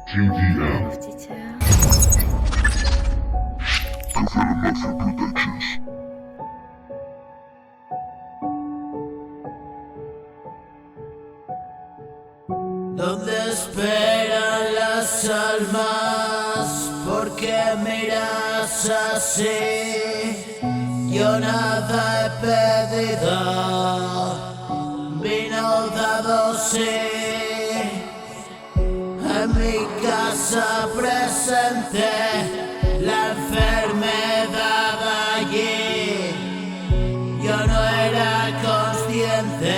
TVM. 52. Maxi Productions. ¿Dónde esperan las almas? ¿Por qué miras así? Yo nada he pedido, vino dado sí. En mi casa presente la enfermedad allí. Yo no era consciente,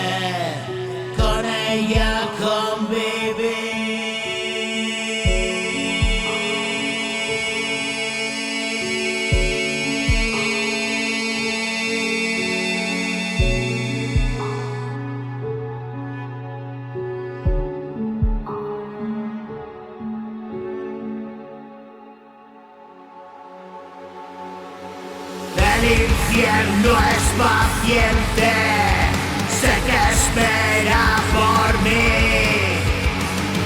con ella conviví. El infierno es paciente, sé que espera por mí.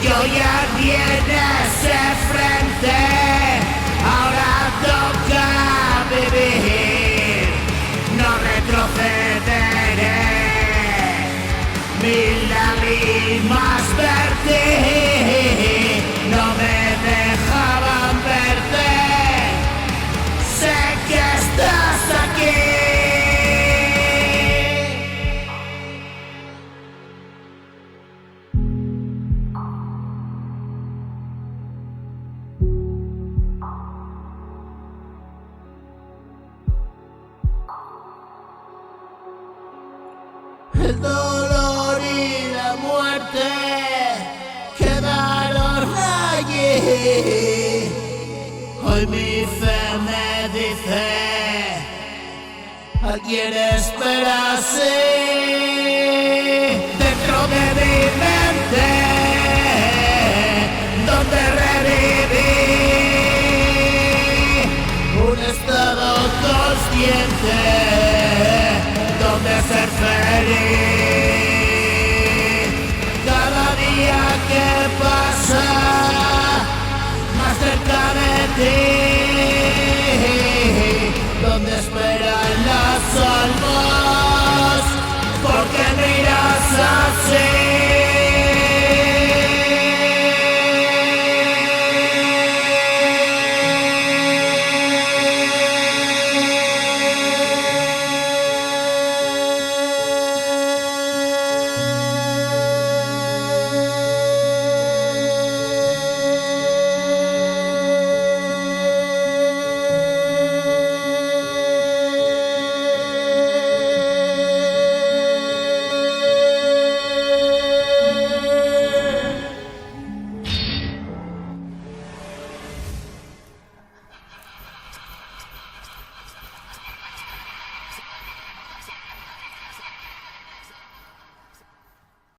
Yo ya vi en ese frente, ahora toca vivir. No retrocederé, mil lágrimas vertí, no me dejaban verte. Sé que estás aquí. El dolor y la muerte quedaron allí. Hoy mi fe me dice, alguien espera así. Dentro de mi mente, donde reviví un estado consciente, donde ser feliz. Cada día que pasa